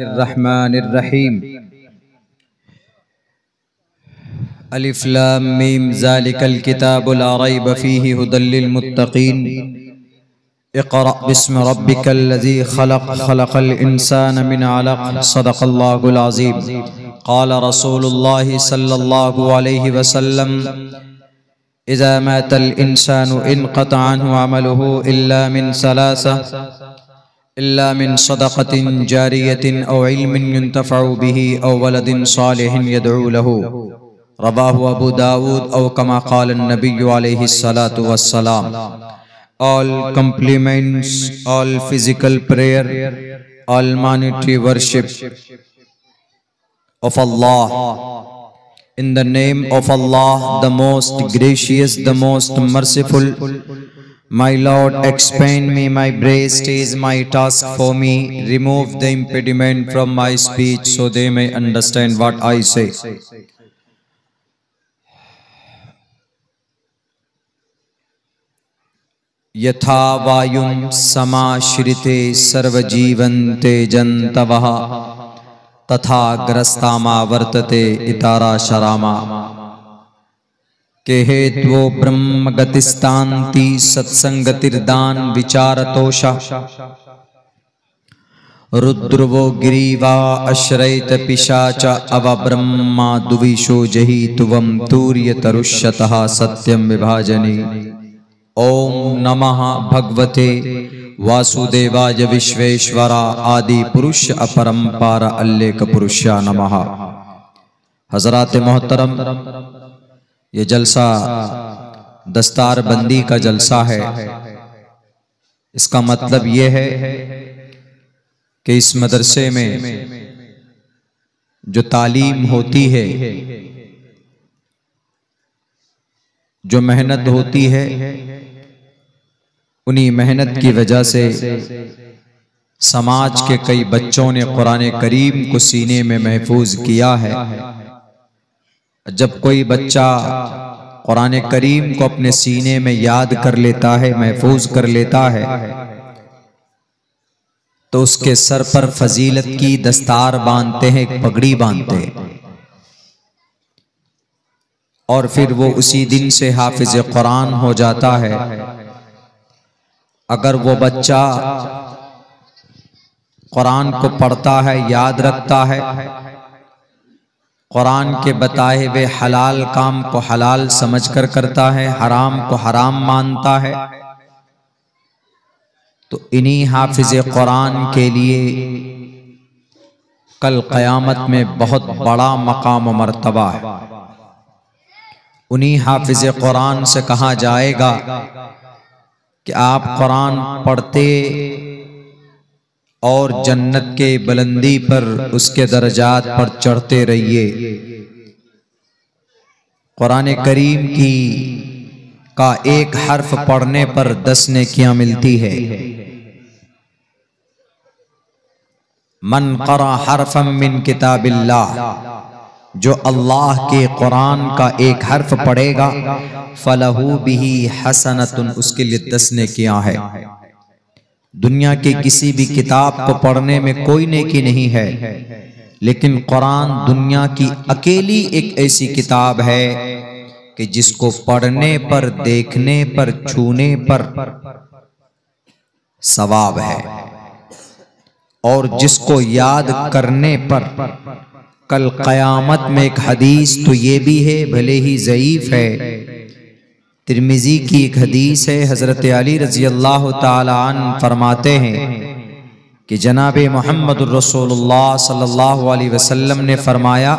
रहमानिर्रहीम। अलिफ लाम मीम ज़ालिकल किताबु ला रैब फ़ीहि हुदल लिल मुत्तक़ीन। इक़रा बिस्मि रब्बिकल लज़ी खलक़ खलक़ल इंसान मिन अलक़ सदक़ल्लाहुल अज़ीम। क़ाल रसूलुल्लाहि सल्लल्लाहु अलैहि वसल्लम इज़ा मातल इंसानु इन्क़तअ अन्हु अमलुहु इल्ला मिन सलासा इल्ला मिन सदक़तिन जारियतिन औ इल्मिन युन्तफ़अु बिही औ वलदिन सालिहिन यदऊ लहू। रवाहु अबू दाऊद औ कमा क़ाल नबिय्यु अलैहि सलातु वस्सलाम। All compliments, all physical prayer, all monetary worship of Allah. In the name of Allah, the most gracious, the most merciful. My Lord, expand me, my breast is my task for me. Remove the impediment from my speech so they may understand what I say. यथा वायुं समाश्रिते सर्वजीवन्ते जन्तवः तथा ग्रस्तामा वर्तते इतारा शरामा। के हेत्वो ब्रह्म गतिस्तान्ति सत्संगतिर्दान विचारतोषा। रुद्रवो गिरीवा अश्रैत पिशाच अव ब्रह्मा दुविशो जहि तुवम तूर्यतरुष्यतः सत्यम विभाजने। ओम नमः भगवते वासुदेवाय विश्वेश्वरा आदि पुरुष अपरंपार अल्लेख पुरुषा नमः। हजरात मोहतरम, ये जलसा दस्तार बंदी का जलसा है। इसका मतलब ये है कि इस मदरसे में जो तालीम होती है, जो मेहनत होती है, उन्हीं मेहनत की वजह से समाज के कई बच्चों ने कुरान करीम को सीने में महफूज किया है। जब कोई बच्चा कुरान करीम को अपने सीने में याद कर लेता है, महफूज कर लेता है, तो उसके सर पर फजीलत की दस्तार बांधते हैं, एक पगड़ी बांधते हैं, और फिर वो उसी दिन से हाफिज कुरान हो जाता है। अगर वो बच्चा कुरान को पढ़ता है, याद रखता है, कुरान के बताए हुए हलाल काम को हलाल समझकर करता है, हराम को हराम मानता है, तो इन्हीं हाफिज कुरान के लिए कल क़यामत में बहुत बड़ा मकाम व मर्तबा है। उन्हीं हाफिज कुरान से कहा जाएगा कि आप कुरान पढ़ते और जन्नत के बुलंदी पर उसके दर्जात पर चढ़ते रहिए। कुरान करीम की का एक हर्फ पढ़ने पर 10 नेकियां मिलती है। मन क़रा हरफम मिन किताबिल्लाह, जो अल्लाह के कुरान का एक हर्फ पढ़ेगा, फलहू बिही हसनतुन, उसके लिए 10 नेकियां है। दुनिया के किसी भी किताब को पढ़ने में कोई नेकी नहीं है, लेकिन कुरान दुनिया की अकेली एक ऐसी किताब है कि जिसको पढ़ने पर, देखने पर, छूने पर सवाब है, और जिसको याद करने पर कल क़यामत में एक हदीस तो ये भी है, भले ही ज़ईफ है, तिर्मिज़ी की एक हदीस है। हज़रत अली रज़ी अल्लाह ताला अन्हु फरमाते हैं कि जनाब मुहम्मदुर रसूलुल्लाह सल्लल्लाहु अलैहि वसल्लम ने फरमाया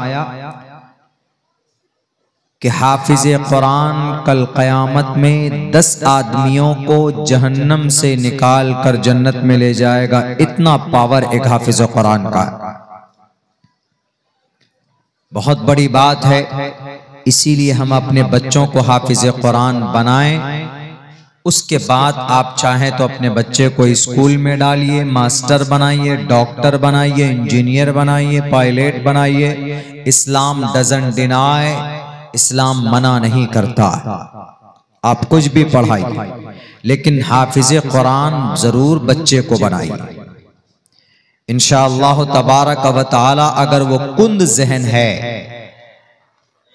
कि हाफिज कुरान कल क़यामत में 10 आदमियों को जहन्नम से निकाल कर जन्नत में ले जाएगा। इतना पावर एक हाफिज कुरान का, बहुत बड़ी बात है। इसीलिए हम अपने बच्चों को हाफिज कुरान बनाएं। उसके बाद आप चाहें तो अपने बच्चे को स्कूल में डालिए, मास्टर बनाइए, डॉक्टर बनाइए, इंजीनियर बनाइए, पायलट बनाइए। इस्लाम डजंट डिनाई, इस्लाम मना नहीं करता, आप कुछ भी पढ़ाइए, लेकिन हाफिज कुरान जरूर बच्चे को बनाइए। इंशाअल्लाह तबारक व तआला अगर वो कुंद ज़हन है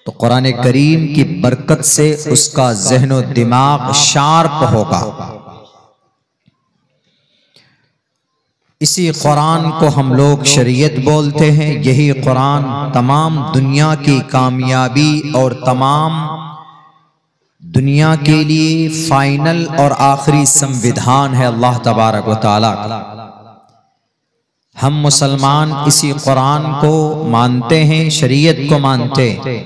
तो कुरान करीम की बरकत से उसका ज़हनो दिमाग शार्प होगा। इसी कुरान को हम लोग शरीयत बोलते हैं। यही कुरान तमाम दुनिया की कामयाबी और तमाम दुनिया के लिए फाइनल और आखिरी संविधान है अल्लाह तबारक व तआला का। हम मुसलमान इसी कुरान को मानते हैं, शरीयत को मानते हैं।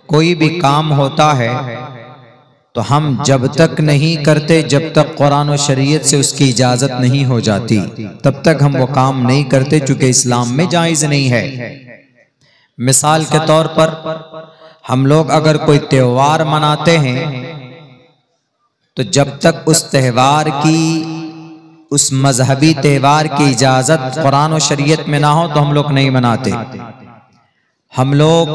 कोई भी काम होता है तो हम जब तक नहीं करते, जब तक कुरान और शरीयत से उसकी इजाजत नहीं हो जाती, तब तक हम वो काम नहीं करते, चूंकि इस्लाम में जायज नहीं है। मिसाल के तौर पर हम लोग अगर कोई त्योहार मनाते हैं तो जब तक उस त्योहार की, उस मजहबी त्योहार की इजाजत कुरान और शरीयत में ना हो तो हम लोग नहीं मनाते। हम लोग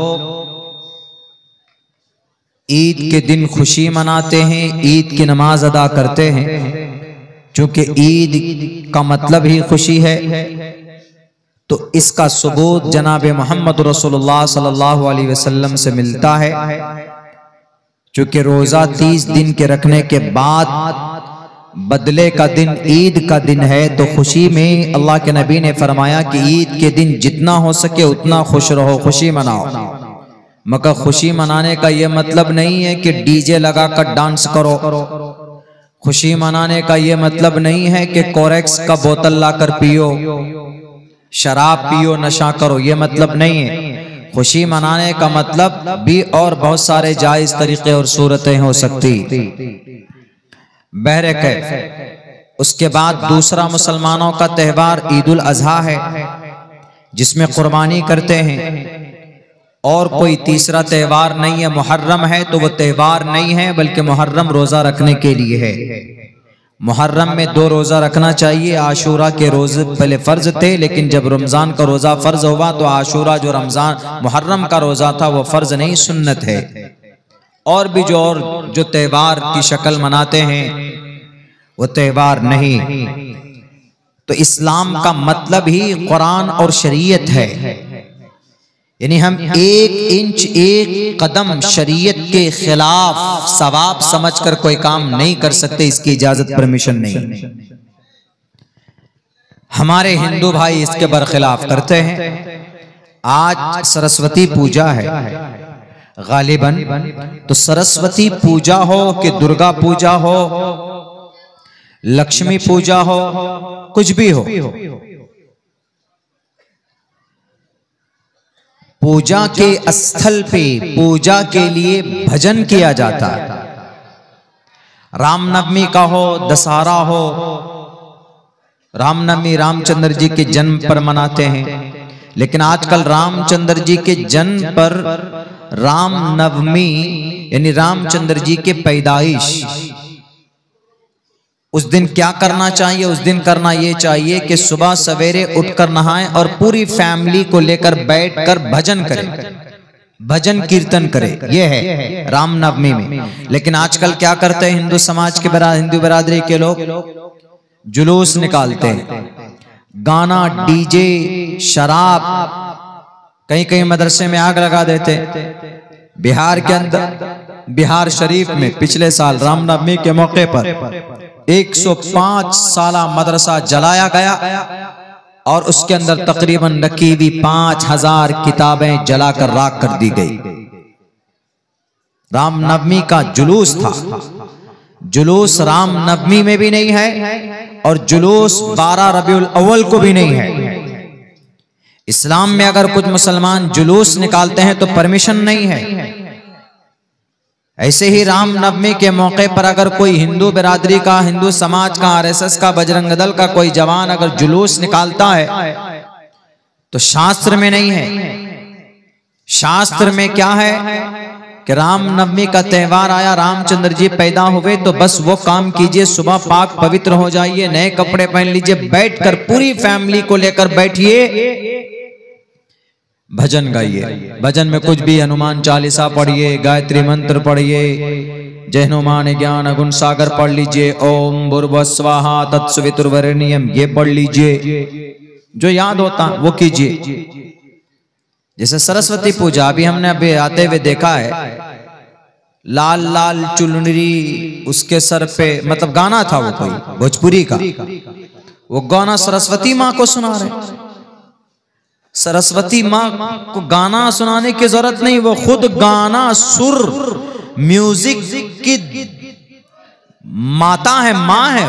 ईद के दिन खुशी मनाते हैं, ईद की नमाज अदा करते हैं, क्योंकि ईद का मतलब ही खुशी है। तो इसका सबूत जनाब मोहम्मद रसूलुल्लाह सल्लल्लाहु अलैहि वसल्लम से मिलता है, क्योंकि रोजा 30 दिन के रखने के बाद बदले का दिन ईद का दिन है। तो खुशी में अल्लाह के नबी ने फरमाया कि ईद के दिन जितना हो सके उतना खुश रहो, खुशी मनाओ। मगर खुशी मनाने का यह मतलब नहीं है कि डीजे लगाकर डांस करो। खुशी मनाने का यह मतलब नहीं है कि कोरेक्स का बोतल लाकर पियो, शराब पियो, नशा करो, यह मतलब नहीं है। खुशी मनाने का मतलब भी और बहुत सारे जायज तरीके और सूरतें हो सकती। बहरकैफ उसके बाद दूसरा मुसलमानों का त्यौहार ईद उल अजहा है, जिसमें कुर्बानी करते हैं। और कोई तीसरा त्यौहार नहीं है। मुहर्रम है तो वो त्यौहार नहीं है, बल्कि मुहर्रम रोजा रखने के लिए है। मुहर्रम में 2 रोजा रखना चाहिए। आशूरा के रोजे पहले फर्ज थे, लेकिन जब रमजान का रोजा फर्ज हुआ तो आशूरा जो रमजान मुहर्रम का रोजा था वो फर्ज नहीं, सुन्नत है। और भी जो त्यौहार की शक्ल मनाते हैं वो त्यौहार नहीं। तो इस्लाम का मतलब ही कुरान और शरीयत है। यानी हम 1 इंच 1 कदम शरीयत के खिलाफ सवाब समझकर कोई काम नहीं कर सकते, इसकी इजाजत परमिशन नहीं। हमारे हिंदू भाई इसके बरखिलाफ करते हैं। आज सरस्वती पूजा है गालिबन, तो सरस्वती पूजा हो कि दुर्गा पूजा हो, लक्ष्मी पूजा हो, कुछ भी हो, पूजा के स्थल पे पूजा के लिए भजन किया जाता है। रामनवमी का हो, दशहरा हो, रामनवमी रामचंद्र जी के जन्म पर मनाते हैं, लेकिन आजकल रामचंद्र जी के जन्म पर रामनवमी यानी रामचंद्र जी के पैदाइश, उस दिन क्या करना चाहिए? उस दिन करना ये चाहिए कि सुबह सवेरे उठकर नहाएं और पूरी फैमिली को लेकर बैठकर भजन करें, भजन कीर्तन करें। ये है रामनवमी में। लेकिन आजकल क्या करते हैं हिंदू समाज के हिंदू बिरादरी के लोग? जुलूस निकालते हैं, गाना, डीजे, शराब, कहीं कहीं मदरसे में आग लगा देते। बिहार के अंदर, बिहार शरीफ में पिछले साल रामनवमी के मौके पर 105 साला मदरसा जलाया गया और उसके अंदर तकरीबन नकीबी 5000 किताबें जलाकर राख कर दी गई। रामनवमी का जुलूस था। जुलूस रामनवमी में भी नहीं है और जुलूस 12 रबीउल अव्वल को भी नहीं है। इस्लाम में अगर कुछ मुसलमान जुलूस निकालते हैं तो परमिशन नहीं है। ऐसे ही रामनवमी के मौके पर अगर कोई हिंदू बिरादरी का, हिंदू समाज का, आरएसएस का, बजरंग दल का कोई जवान अगर जुलूस निकालता है तो शास्त्र में नहीं है। शास्त्र में क्या है कि रामनवमी का त्यौहार आया, रामचंद्र जी पैदा हुए, तो बस वो काम कीजिए, सुबह पाक पवित्र हो जाइए, नए कपड़े पहन लीजिए, बैठकर पूरी फैमिली को लेकर बैठिए, भजन गाइए। भजन में कुछ भी, हनुमान चालीसा पढ़िए, गायत्री मंत्र पढ़िए, जय हनुमान ज्ञान गुण सागर पढ़ लीजिए, ओम भूर्भुवः स्वाहा तत्सवितुर्वरेण्यम ये पढ़ लीजिए। जो याद होता वो कीजिए। जैसे सरस्वती पूजा अभी हमने अभी आते हुए देखा है, लाल लाल चुनरी उसके सर पे, मतलब गाना था वो कोई भोजपुरी का, वो गाना सरस्वती माँ को सुना रहे। सरस्वती माँ को गाना सुनाने की जरूरत नहीं, वो खुद गाना, सुर, म्यूजिक की माता है, माँ है।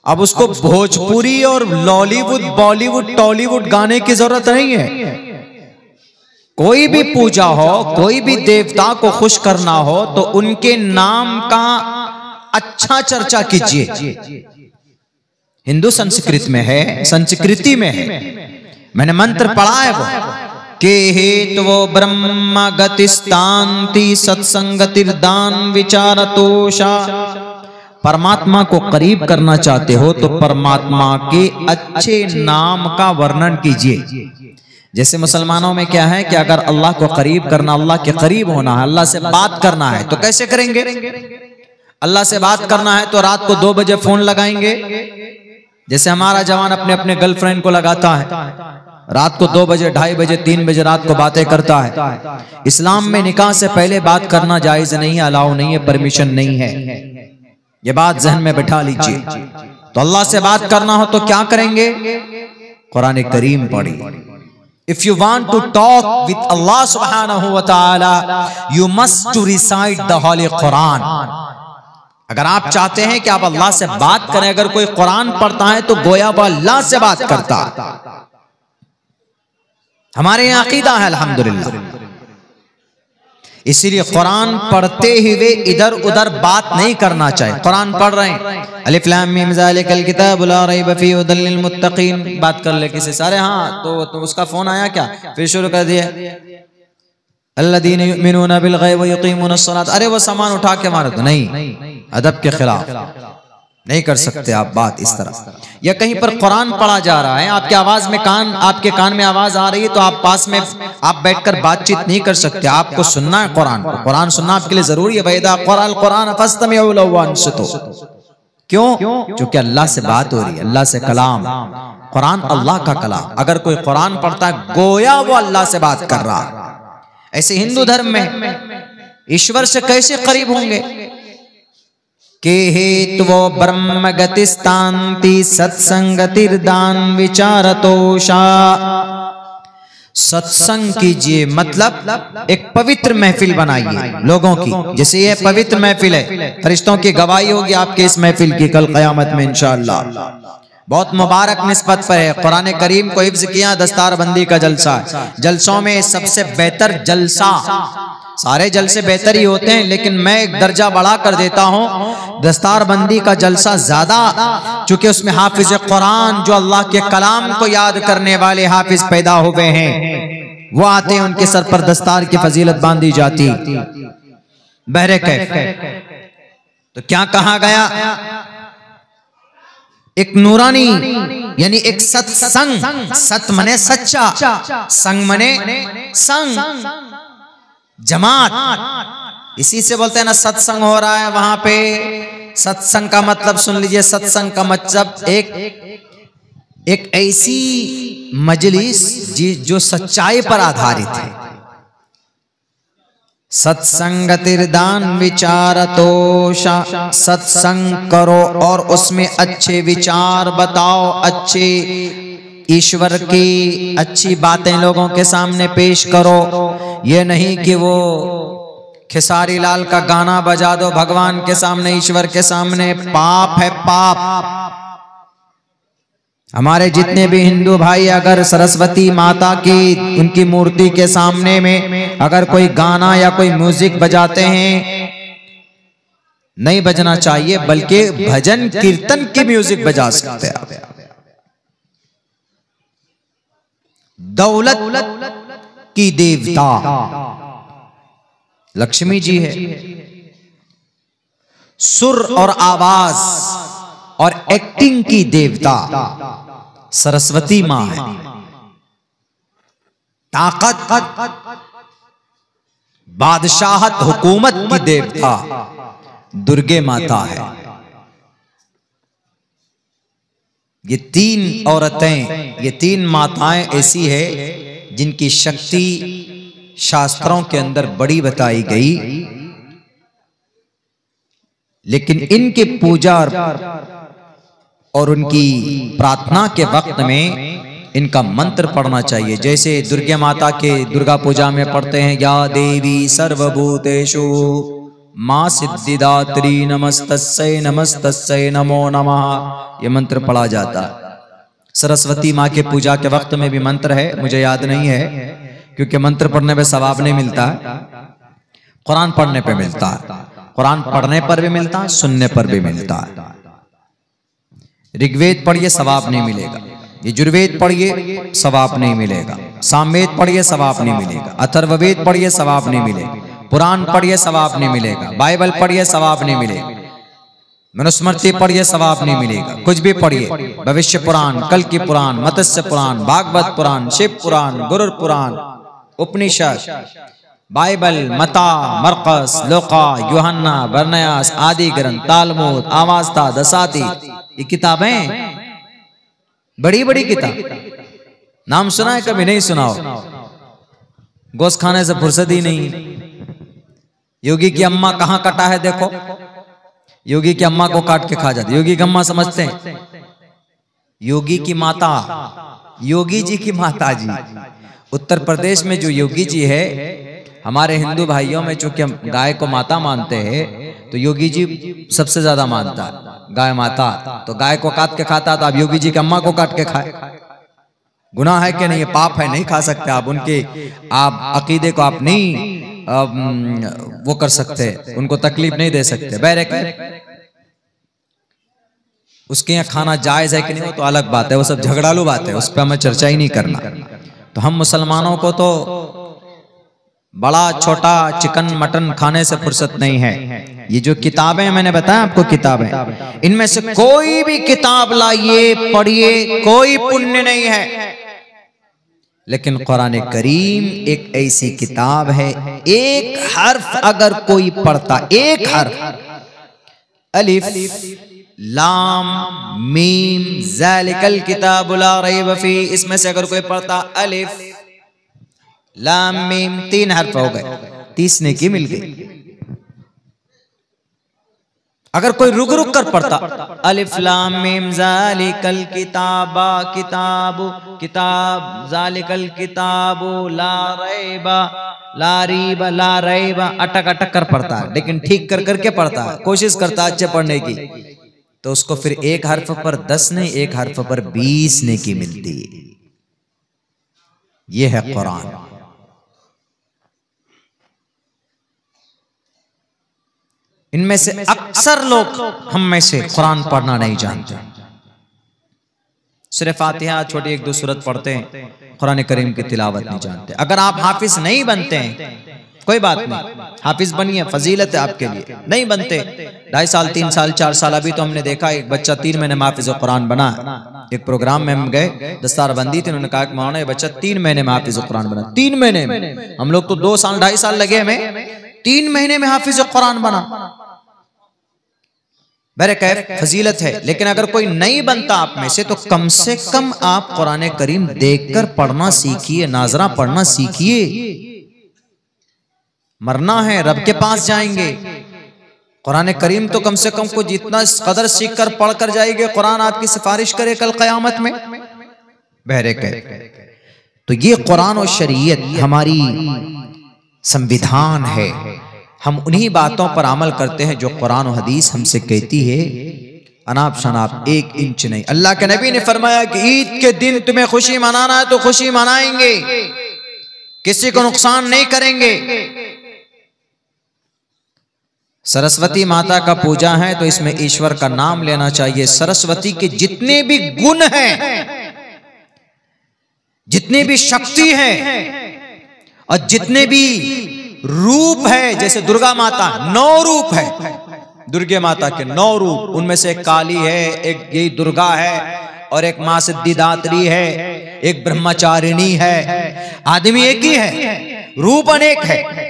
अब उसको भोजपुरी और लॉलीवुड, बॉलीवुड, टॉलीवुड गाने की जरूरत नहीं है। कोई भी पूजा हो, कोई भी देवता को खुश करना हो तो उनके नाम का अच्छा चर्चा कीजिए। हिंदू संस्कृत में है, संस्कृति में है, मैंने मंत्र पढ़ा है वो, के हेतु ब्रह्म गतिस्तांति सत्संगतिर्दान विचारतोषा। परमात्मा को करीब करना चाहते हो तो परमात्मा के अच्छे नाम का वर्णन कीजिए। जैसे मुसलमानों में क्या है कि अगर अल्लाह को करीब करना, अल्लाह के करीब होना है, अल्लाह से बात करना है तो कैसे करेंगे? अल्लाह से बात करना है तो रात को 2 बजे फोन लगाएंगे। जैसे हमारा जवान अपने अपने गर्लफ्रेंड को लगाता है, रात को 2 बजे, 2:30 बजे, 3 बजे रात को बातें करता है। इस्लाम में निकाह से पहले बात करना जायज नहीं है, अलाउ नहीं है, परमिशन नहीं है। ये बात जहन में बैठा लीजिए। तो अल्लाह से बात करना हो तो क्या करेंगे? कुरान करीम पढ़िए। If you want to talk with Allah subhanahu wa ta'ala, you must to recite the Holy Quran. अगर आप चाहते हैं कि आप अल्लाह से बात करें, अगर कोई कुरान पढ़ता है तो गोया वो अल्लाह से बात करता। हमारे यहाँ अकीदा है अल्हम्दुलिल्लाह। इसीलिए कुरान पढ़ते हुए इधर उधर बात नहीं करना चाहिए। कुरान पढ़ रहे हैं, अलिफ लाम मीम ज़ालिकल किताबु ला रैब फीहि हुदल लिल मुत्तकीन, बात कर ले किसी सारे, हाँ तो उसका फोन आया क्या, फिर शुरू कर दिया अल्लज़ीना युमिनूना बिल गैब व युकीमूनस सलात। अरे वो सामान उठा के मारे तो नहीं, अदब के खिलाफ नहीं कर सकते आप बात इस तरह। या कहीं पर कुरान पढ़ा जा रहा है, आपके आवाज में आपके कान में आवाज आ रही है तो आप पास में आप बैठकर बातचीत नहीं कर सकते, आपको सुनना है कुरान को। कुरान सुनना आपके लिए जरूरी है। वइदा क़ुरिअल कुरान फस्तमिऊ लहु वअनसितू। क्यों? क्योंकि अल्लाह से बात हो रही है, अल्लाह से कलाम। कुरान अल्लाह का कलाम। अगर कोई कुरान पढ़ता है गोया वो अल्लाह से बात कर रहा है। ऐसे हिंदू धर्म में ईश्वर से कैसे करीब होंगे? के हेतु ब्रह्म गतिस्तांति सत्संगतिर्दान विचारतोषा। सत्संग कीजिए, मतलब एक पवित्र महफिल बनाइए लोगों की। जैसे ये पवित्र महफिल है, फरिश्तों की गवाही होगी आपके इस महफिल की कल क़यामत में इंशाअल्लाह। बहुत मुबारक निस्बत पर है। कुरान करीम को हिफ्ज़ किया, दस्तारबंदी का जलसा है। जलसों में सबसे बेहतर जलसा, सारे जलसे बेहतर ही होते हैं लेकिन मैं एक दर्जा बढ़ा कर देता हूं, दस्तारबंदी का जलसा ज्यादा, चूंकि उसमें हाफिज कुरान जो अल्लाह के कलाम को याद करने वाले हाफिज पैदा हुए हैं, वो आते हैं, उनके सर पर दस्तार की फजीलत बांधी जाती। बहरे कैफ तो क्या कहा गया? एक नूरानी यानी एक सत्संग, सत मने सच्चा, संग मने संग, जमात। इसी से बोलते हैं ना सत्संग हो रहा है वहां पे। सत्संग का मतलब सुन लीजिए, सत्संग का मतलब एक ऐसी मजलिस जो सच्चाई पर आधारित है। सत्संगतिर्दान विचारतोषा। सत्संग करो और उसमें अच्छे विचार बताओ, अच्छे ईश्वर की अच्छी बातें लोगों के सामने पेश करो। ये नहीं कि वो खेसारी लाल का गाना बजा दो भगवान के सामने, ईश्वर के सामने। पाप है, पाप। हमारे जितने भी हिंदू भाई अगर सरस्वती माता की उनकी मूर्ति के सामने में अगर कोई गाना या कोई म्यूजिक बजाते हैं, नहीं बजना चाहिए, बल्कि भजन कीर्तन की म्यूजिक बजा सकते हैं आप। दौलत की देवता लक्ष्मी जी है। सुर और आवाज और एक्टिंग की देवता सरस्वती मां है। ताकत, बादशाहत, हुकूमत की देवता दुर्गे माता है। ये तीन औरतें, ये तीन माताएं ऐसी है जिनकी शक्ति शास्त्रों के अंदर बड़ी बताई गई, लेकिन इनके पूजा और उनकी प्रार्थना के वक्त में इनका मंत्र पढ़ना चाहिए। जैसे दुर्गा माता के दुर्गा पूजा में पढ़ते हैं, या देवी सर्वभूतेषु मां सिद्धिदात्री नमस्तस्यै नमस्तस्यै नमो नमः, ये मंत्र पढ़ा जाता है। सरस्वती माँ के पूजा के वक्त में भी मंत्र है, मुझे याद नहीं है क्योंकि मंत्र पढ़ने पे सवाब नहीं मिलता है, कुरान पढ़ने पे मिलता है। कुरान पढ़ने पर भी मिलता है, सुनने पर भी मिलता है। ऋग्वेद पढ़िए सवाब नहीं मिलेगा, यजुर्वेद पढ़िए सवाब नहीं मिलेगा, सामवेद पढ़िए सवाब नहीं मिलेगा, अथर्ववेद पढ़िए सवाब नहीं मिलेगा, पुराण पढ़िए सवाब नहीं मिलेगा, बाइबल पढ़िए सवाब नहीं मिलेगा, मनुस्मृति पढ़िए सवाब नहीं मिलेगा। कुछ भी पढ़िए, भविष्य पुराण, कल की पुराण, मत्स्य पुराण, भागवत पुराण, शिव पुराण, गुरु पुराण, उपनिषद, बाइबल, मता, मरकस, लोका, यूहन्ना, बरनयास, आदि ग्रंथ, तालमुद, आवास्ता, दसाती, ये किताबें बड़ी बड़ी किताब, नाम सुना है कभी? नहीं सुनाओ। गोश्त खाने से फुर्सत ही नहीं। योगी की अम्मा कहां कटा है देखो, योगी की अम्मा को काट के खा जाती। योगी की अम्मा समझते हैं, योगी की माता, योगी जी की माता जी। उत्तर प्रदेश में जो योगी जी है, हमारे हिंदू भाइयों में चूंकि हम गाय को माता मानते हैं, तो योगी जी सबसे ज्यादा मानता है गाय माता। तो गाय को काट के खाता, तो आप योगी जी की अम्मा को काट के खाए, गुनाह है कि नहीं? पाप है, नहीं खा सकते आप। उनके आप अकीदे को आप नहीं वो कर सकते, उनको तकलीफ नहीं दे सकते। बहरक उसके यहाँ खाना जायज है कि नहीं वो तो अलग बात है, वो सब झगड़ालू बात है, उस पर हमें चर्चा ही नहीं करना। तो हम मुसलमानों को तो बड़ा छोटा चिकन मटन खाने से फुर्सत नहीं है। ये जो किताबें मैंने बताया आपको, किताबें, इनमें से कोई भी किताब लाइए, पढ़िए, कोई पुण्य नहीं है। लेकिन कुरान करीम एक ऐसी किताब है, एक हर्फ अगर कोई पढ़ता, एक हर्फ, अलिफ लाम मीम ज़ालिकल किताबु ला रैब फी, इसमें से अगर कोई पढ़ता अलिफ लाम मीम, 3 हर्फ हो गए, 30 नेकी मिल गई। अगर कोई रुक रुक कर पढ़ता, अलिफ लाम मीम ज़ालिकल किताबा किताबु किताब ज़ालिकल किताबु ला रैबा ला रीबा ला रैबा, अटक अटक कर पढ़ता है, लेकिन ठीक कर करके पढ़ता है, कोशिश करता है अच्छे पढ़ने की, तो उसको फिर एक हर्फ पर 10 नहीं, एक हर्फ पर 20 नेकी मिलती है। यह है कुरान। इनमें से अक्सर लोग हम में से कुरान पढ़ना नहीं जानते। सूरह फातिहा छोटी 1-2 सूरत पढ़ते हैं, कुरान करीम की तिलावत नहीं जानते। अगर आप हाफिज नहीं बनते हैं कोई बात नहीं, हाफिज बनिए, फजीलत है आपके लिए। नहीं बनते, 2.5 साल 3 साल 4 साल, अभी तो हमने देखा एक बच्चा 3 महीने में हाफिज कुरान बना। एक प्रोग्राम में हम गए, दस्तार बंदी थी, उन्होंने कहा कि मौलाना ये बच्चा 3 महीने में हाफिज कुरान बना। 3 महीने में, हम लोग तो 2 साल 2.5 साल लगे हमें, 3 महीने में हाफिज कुरान बना। बरकैफ फजीलत है। लेकिन अगर कोई नहीं बनता आप में से, तो कम से कम आप कुरान करीम देखकर पढ़ना सीखिए, नाजरा पढ़ना सीखिए। मरना है, रब के पास जाएंगे। कुरान करीम तो कम से कम को जितना कदर सीख कर पढ़ कर जाएंगे, कुरान आपकी सिफारिश करे कल क़यामत में। बहरकैफ तो ये कुरान और शरीयत हमारी संविधान है। हम उन्हीं बातों पर अमल करते हैं जो कुरान और हदीस हमसे कहती है। अनाप शनाप 1 इंच नहीं। अल्लाह के नबी ने फरमाया कि ईद के दिन तुम्हें खुशी मनाना है तो खुशी मनाएंगे, किसी को नुकसान नहीं करेंगे। सरस्वती माता का पूजा है तो इसमें ईश्वर का नाम लेना चाहिए। सरस्वती के जितने भी गुण हैं, जितने भी शक्ति है और जितने भी रूप है, जैसे दुर्गा माता 9 रूप है, दुर्गा माता के 9 रूप, उनमें से एक काली है, एक यही दुर्गा है, और एक मां सिद्धिदात्री है, एक ब्रह्मचारिणी है। आदमी एक ही है, रूप अनेक है।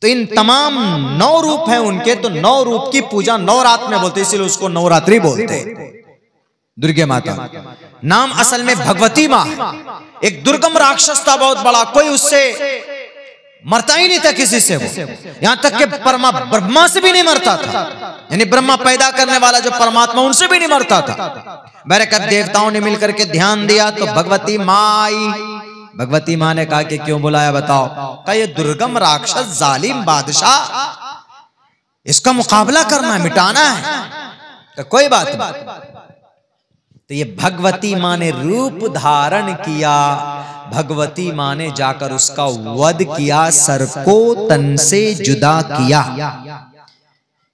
तो इन तमाम 9 रूप हैं उनके, तो 9 रूप की पूजा नवरात्र में बोलते, इसलिए उसको नवरात्रि बोलते हैं। दुर्गे माता नाम असल में भगवती माँ। एक दुर्गम राक्षस था बहुत बड़ा, कोई उससे मरता ही नहीं था किसी से, वो यहां तक कि ब्रह्मा से भी नहीं मरता था, यानी ब्रह्मा पैदा करने वाला जो परमात्मा उनसे भी नहीं मरता था। बरकत देवताओं ने मिलकर के ध्यान दिया तो भगवती माँ आई। भगवती माँ ने कहा कि क्यों बुलाया बताओ? कहा ये दुर्गम राक्षस जालिम बादशाह, इसका मुकाबला करना है, मिटाना है। तो कोई बात नहीं। तो ये भगवती माँ ने रूप धारण किया, भगवती माँ ने जाकर उसका वध किया, सर को तन से जुदा किया।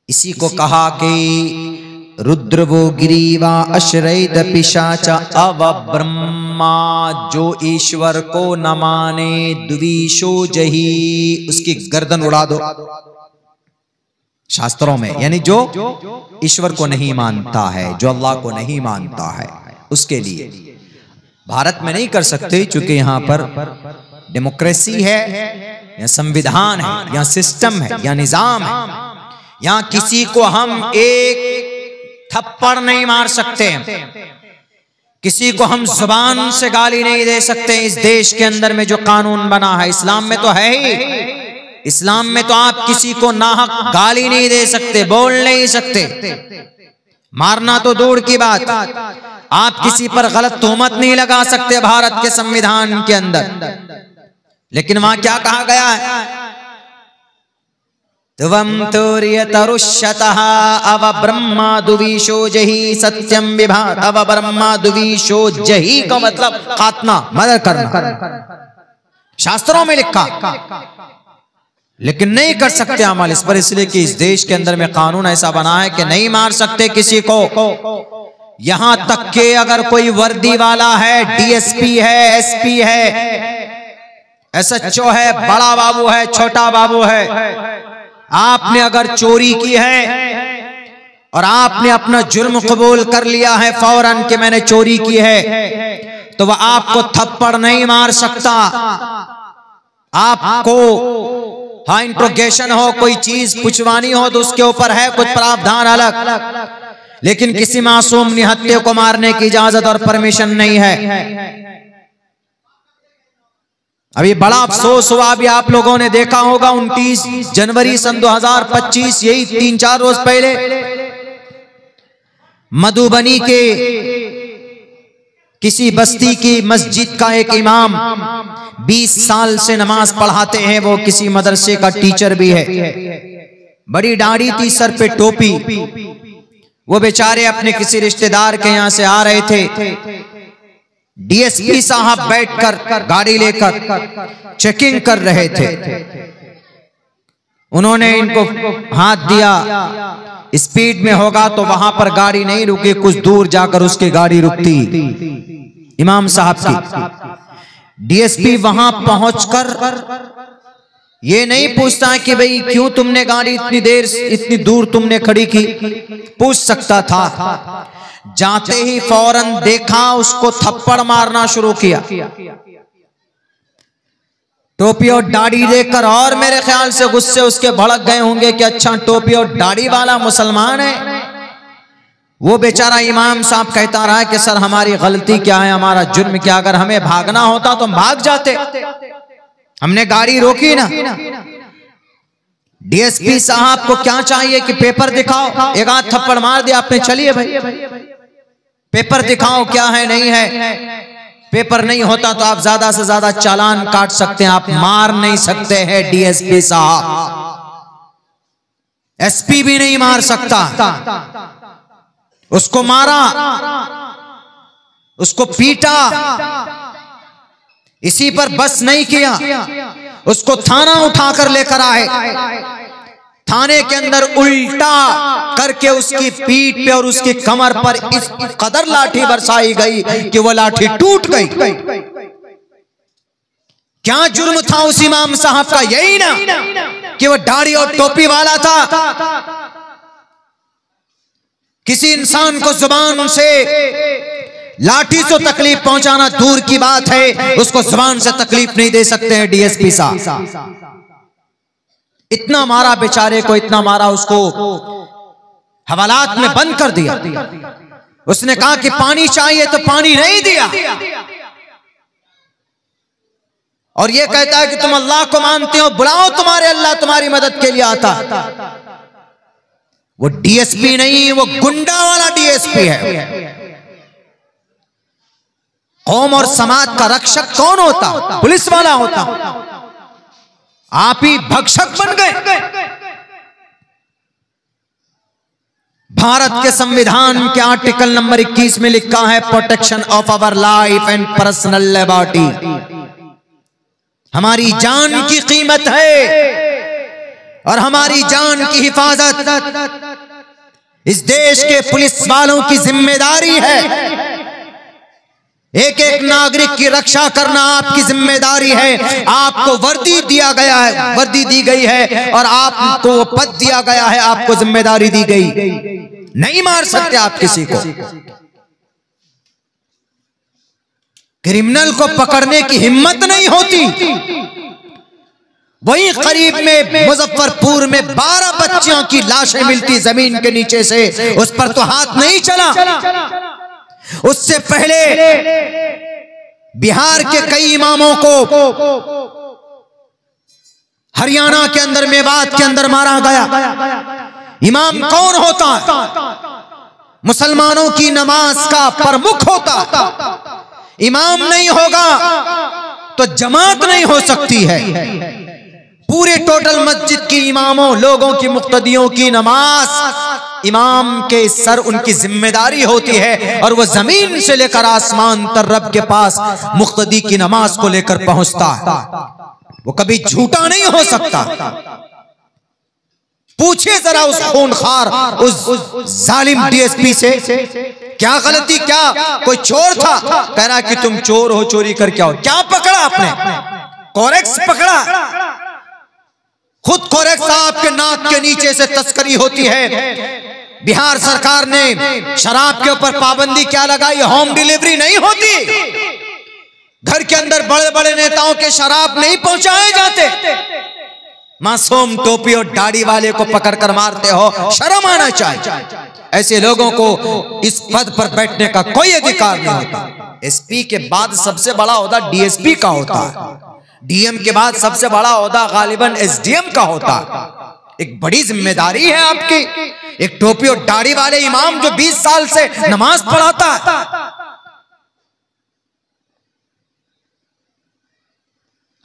इसी को कहा कि रुद्र वो गिरीवा अश्रैद पिशाचा अव ब्रह्मा, जो ईश्वर को न माने द्विषो जही, उसकी गर्दन उड़ा दो। शास्त्रों में यानी जो ईश्वर को नहीं मानता है, जो अल्लाह को नहीं मानता है, उसके लिए। भारत में नहीं कर सकते क्योंकि यहां पर डेमोक्रेसी है, या संविधान है, या सिस्टम है, या निजाम है। यहां किसी को हम एक थप्पड़ नहीं मार सकते, किसी को हम जुबान से गाली नहीं दे सकते। इस देश के अंदर में जो कानून बना है, इस्लाम में तो है ही, इस्लाम में तो आप किसी को नाहक गाली नहीं दे सकते, बोल नहीं सकते, मारना तो दूर की बात, आप किसी पर गलत तोहमत नहीं लगा सकते भारत के संविधान के अंदर। लेकिन वहां क्या कहा गया है? त्वं तुर्यतरुष्यतः अव ब्रह्मा दुविशो जहि सत्यम विभात अव ब्रह्मा दुविशो जहि का मतलब खात्मा, मदद करना, शास्त्रों में लिखा। लेकिन नहीं कर सकते अमल इस पर, इसलिए कि इस देश के अंदर में कानून ऐसा बना है कि नहीं मार सकते किसी को। यहां तक के अगर कोई वर्दी वाला है, डीएसपी है, एसपी है, एसएचओ है, बड़ा बाबू है, छोटा बाबू है, आपने अगर चोरी की है और आपने अपना जुर्म कबूल कर लिया है फौरन कि मैंने चोरी की है, तो वह आपको थप्पड़ नहीं मार सकता। आपको हाँ इंट्रोगेशन हो, कोई चीज पूछवानी हो तो उसके ऊपर है कुछ प्रावधान अलग, लेकिन किसी मासूम निहत्थे को मारने की इजाजत और परमिशन नहीं है। अभी बड़ा अफसोस हुआ, अभी आप लोगों ने देखा होगा 29 जनवरी सन 2025, यही 3-4 रोज पहले मधुबनी के किसी बस्ती की मस्जिद का एक इमाम 20 साल से नमाज पढ़ाते हैं, वो किसी मदरसे का टीचर भी है, बड़ी दाढ़ी थी, सर पे टोपी। वो बेचारे अपने किसी रिश्तेदार के यहां से आ रहे थे, डीएसपी साहब बैठकर गाड़ी लेकर चेकिंग कर रहे थे। उन्होंने इनको हाथ दिया, स्पीड में होगा तो वहां पर गाड़ी नहीं रुकी, कुछ दूर जाकर उसकी गाड़ी रुकती इमाम साहब की। डीएसपी वहां पहुंचकर ये नहीं पूछता है कि भाई क्यों तुमने गाड़ी इतनी देर इतनी दूर तुमने खड़ी की, पूछ सकता था। जाते ही फौरन देखा, उसको थप्पड़ मारना शुरू किया, टोपी और दाढ़ी देखकर, और मेरे ख्याल से गुस्से उसके भड़क गए होंगे कि अच्छा टोपी और दाढ़ी वाला मुसलमान है। वो बेचारा इमाम साहब कहता रहा कि सर हमारी गलती क्या है, हमारा जुर्म क्या, अगर हमें भागना होता तो हम भाग जाते, हमने गाड़ी रोकी ना। डीएसपी साहब को क्या चाहिए कि पेपर दिखाओ, एक आध थप्पड़ मार दिया आपने, चलिए भाई पेपर दिखाओ क्या है नहीं है। पेपर नहीं होता तो आप ज्यादा से ज्यादा चालान काट सकते हैं, आप मार नहीं सकते हैं डीएसपी साहब, एसपी भी नहीं मार सकता। उसको मारा, उसको पीटा, इसी पर बस नहीं किया, उसको थाना उठाकर लेकर आए, थाने के अंदर उल्टा करके उसकी पीठ पे और उसकी कमर पर इस कदर लाठी बरसाई गई कि वो लाठी टूट गई। क्या जुर्म था उस इमाम साहब का? यही ना कि वो दाढ़ी और टोपी वाला था। किसी इंसान को जुबान से लाठी से तकलीफ पहुंचाना दूर की बात है, उसको जुबान से तकलीफ नहीं दे सकते हैं डीएसपी साहब। इतना मारा बेचारे को, इतना मारा, उसको हवालात में बंद कर दिया। उसने कहा कि पानी चाहिए तो पानी नहीं दिया, और ये कहता है कि तुम अल्लाह को मानते हो, बुलाओ तुम्हारे अल्लाह तुम्हारी मदद के लिए आता। वो डीएसपी नहीं, वो गुंडा वाला डीएसपी है। कौम और समाज का रक्षक कौन होता? पुलिस वाला होता। आप ही भक्षक बन गए। भारत के संविधान के आर्टिकल नंबर 21 में लिखा है, protection of our life and personal liberty. हमारी जान की कीमत है और हमारी जान की हिफाजत इस देश के पुलिस वालों की जिम्मेदारी है। एक एक नागरिक की रक्षा करना आपकी जिम्मेदारी है। आपको वर्दी दिया गया है, वर्दी दी गई है, और आपको पद दिया गया है, आपको जिम्मेदारी दी गई। नहीं मार सकते आप किसी को। क्रिमिनल को पकड़ने की हिम्मत नहीं होती। वहीं करीब में मुजफ्फरपुर में 12 बच्चियों की लाशें मिलती जमीन के नीचे से, उस पर तो हाथ नहीं चला। उससे पहले बिहार के कई इमामों को हरियाणा के अंदर, मेवात के अंदर मारा गया। इमाम कौन होता है? मुसलमानों की नमाज का प्रमुख होता। इमाम नहीं होगा तो जमात नहीं हो सकती है। पूरे टोटल मस्जिद की इमामों, लोगों की, मुक्तदियों की नमाज इमाम के सर उनकी जिम्मेदारी होती है, और वह जमीन से लेकर आसमान तक रब के पास मुक्तदी की नमाज को लेकर पहुंचता है। वो कभी झूठा नहीं हो सकता। पूछिए जरा उस खूनखार, उस जालिम डीएसपी से, क्या गलती, क्या कोई चोर था? कह रहा कि तुम चोर हो, चोरी कर क्या हो? क्या पकड़ा आपने? कोरेक्स पकड़ा। खुद कोरेक्स साहब के नाक के नीचे से तस्करी होती है। बिहार सरकार ने शराब के ऊपर पाबंदी क्या लगाई? होम डिलीवरी नहीं होती। घर के अंदर बड़े बड़े नेताओं के शराब नहीं पहुंचाए जाते। मासूम टोपी और दाढ़ी वाले को पकड़कर मारते हो, शर्म आना चाहिए। ऐसे लोगों को इस पद पर बैठने का कोई अधिकार नहीं होता। एसपी के बाद सबसे बड़ा ओहदा डीएसपी का होता है। डीएम के बाद सबसे बड़ा ओहदा गालिबन एसडीएम का होता है। एक बड़ी जिम्मेदारी है आपकी। एक टोपी और दाढ़ी वाले इमाम जो 20 साल से नमाज पढ़ाता है।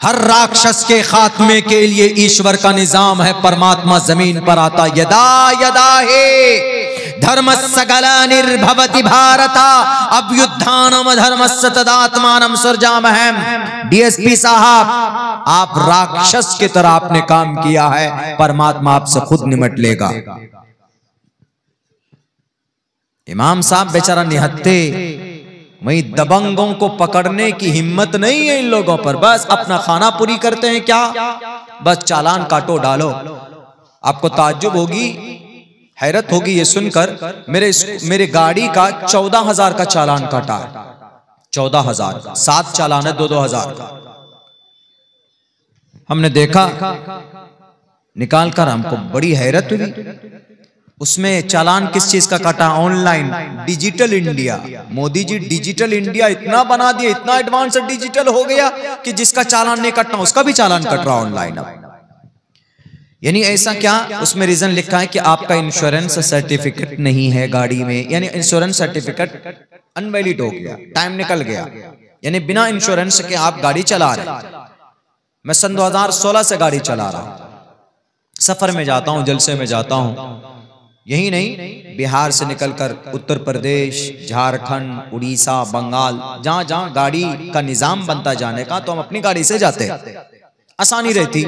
हर राक्षस के खात्मे के लिए ईश्वर का निजाम है। परमात्मा जमीन पर आता। यदा यदा हे धर्मस्य ग्लानिर्भवति भारता अभ्युत्थानम धर्मस्य तदात्मानं सृजामहम्। डीएसपी साहब, आप राक्षस की तरह आपने काम किया है, परमात्मा आपसे खुद निमट लेगा। इमाम साहब बेचारा निहत्ते, वहीं दबंगों को पकड़ने की हिम्मत नहीं है इन लोगों पर। बस अपना खाना पूरी करते हैं क्या? बस चालान काटो डालो। आपको ताज्जुब होगी, हैरत होगी ये सुनकर, मेरे गाड़ी का 14,000 का चालान काटा है। 14,000 का, 7 चालान है, 2-2 का। हमने देखा, निकाल कर हमको बड़ी हैरत हुई। उसमें चालान किस चीज का काटा? Online digital India. Modi ji digital India इतना बना दिया, इतना एडवांस डिजिटल हो गया कि जिसका चालान नहीं कटना उसका भी चालान कट रहा ऑनलाइन अब। यानी ऐसा क्या? उसमें रीजन लिखा है कि आपका इंश्योरेंस सर्टिफिकेट नहीं है गाड़ी में, यानी इंश्योरेंस सर्टिफिकेट अनवैलिड हो गया, टाइम निकल गया, यानी बिना इंश्योरेंस के आप गाड़ी चला रहे। मैं सन 2016 से गाड़ी चला रहा हूं, सफर में जाता हूं, जलसे में जाता हूं। यही नहीं, बिहार से निकलकर उत्तर प्रदेश, झारखंड, उड़ीसा, बंगाल, जहां जहां गाड़ी का निजाम बनता जाने का, तो हम अपनी गाड़ी से जाते हैं, आसानी रहती।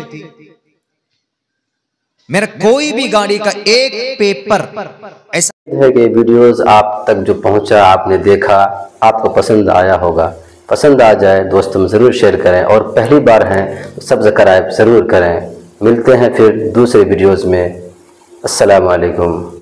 मेरा कोई भी गाड़ी का एक पेपर ऐसा है कि वीडियोस आप तक जो पहुंचा, आपने देखा, आपको पसंद आया होगा। पसंद आ जाए दोस्तों में ज़रूर शेयर करें, और पहली बार हैं तो सब्सक्राइब ज़रूर करें। मिलते हैं फिर दूसरे वीडियोस में। अस्सलाम वालेकुम।